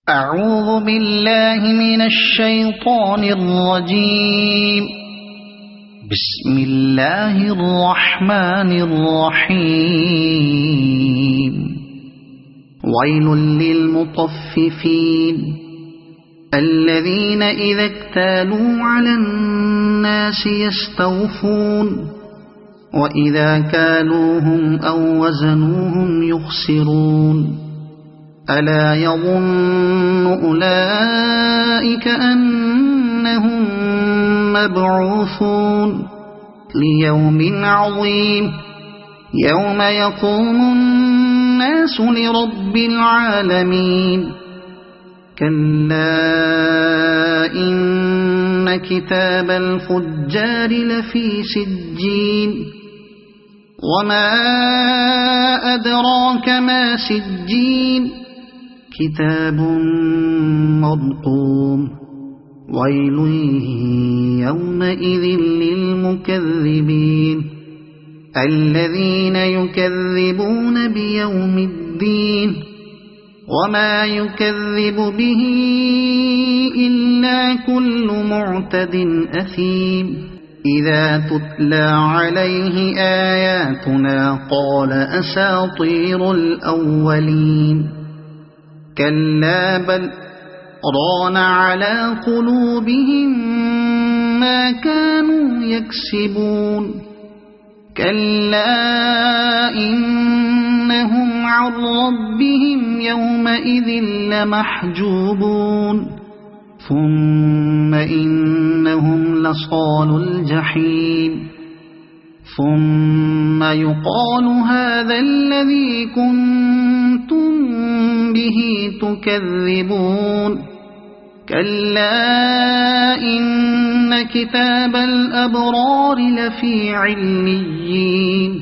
أعوذ بالله من الشيطان الرجيم. بسم الله الرحمن الرحيم. ويل للمطففين الذين إذا اكتالوا على الناس يستوفون وإذا كالوهم أو وزنوهم يخسرون. ألا يظن أولئك أنهم مبعوثون ليوم عظيم يوم يقوم الناس لرب العالمين. كلا إن كتاب الفجار لفي سجين وما أدراك ما سجين كتاب مرقوم. ويل يومئذ للمكذبين الذين يكذبون بيوم الدين وما يكذب به إلا كل معتد أثيم. إذا تتلى عليه آياتنا قال أساطير الأولين. كلا بل ران على قلوبهم ما كانوا يكسبون. كلا إنهم عن ربهم يومئذ لمحجوبون. ثم إنهم لصالو الجحيم. ثم يقال هذا الذي كنتم به تكذبون. كلا إن كتاب الأبرار لفي عليين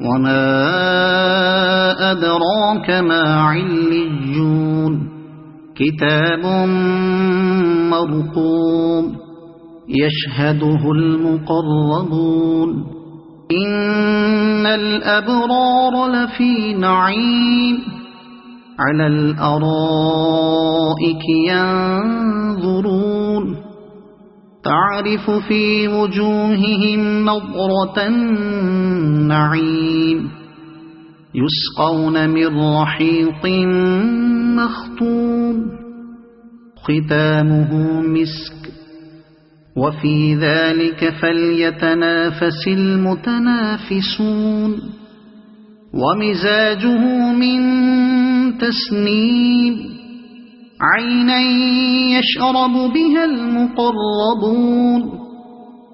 وما أدراك ما عليون كتاب مرقوم يشهده المقربون. إن الأبرار لفي نعيم على الأرائك ينظرون تعرف في وجوههم نضرة النعيم يسقون من رحيق مختوم ختامه مسك وفي ذلك فليتنافس المتنافسون. ومزاجه من تسنيم عينا يشرب بها المقربون.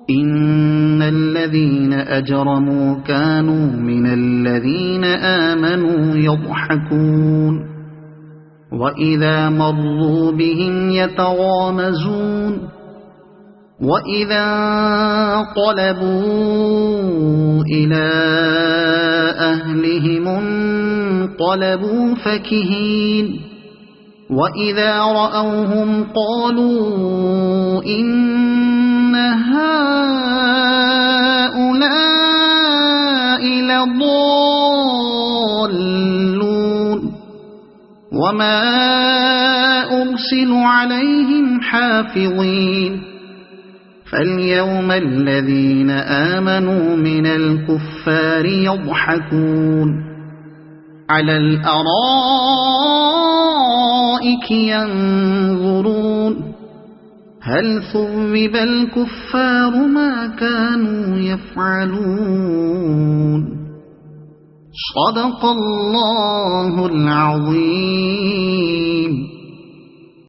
إن الذين أجرموا كانوا من الذين آمنوا يضحكون وإذا مروا بهم يتغامزون. وإذا انقلبوا إلى أهلهم انقلبوا فكهين. وإذا رأوهم قالوا إن هؤلاء لضالون وما أرسلوا عليهم حافظين. فاليوم الذين آمنوا من الكفار يضحكون على الأرائك ينظرون هل ثوب الكفار ما كانوا يفعلون. صدق الله العظيم.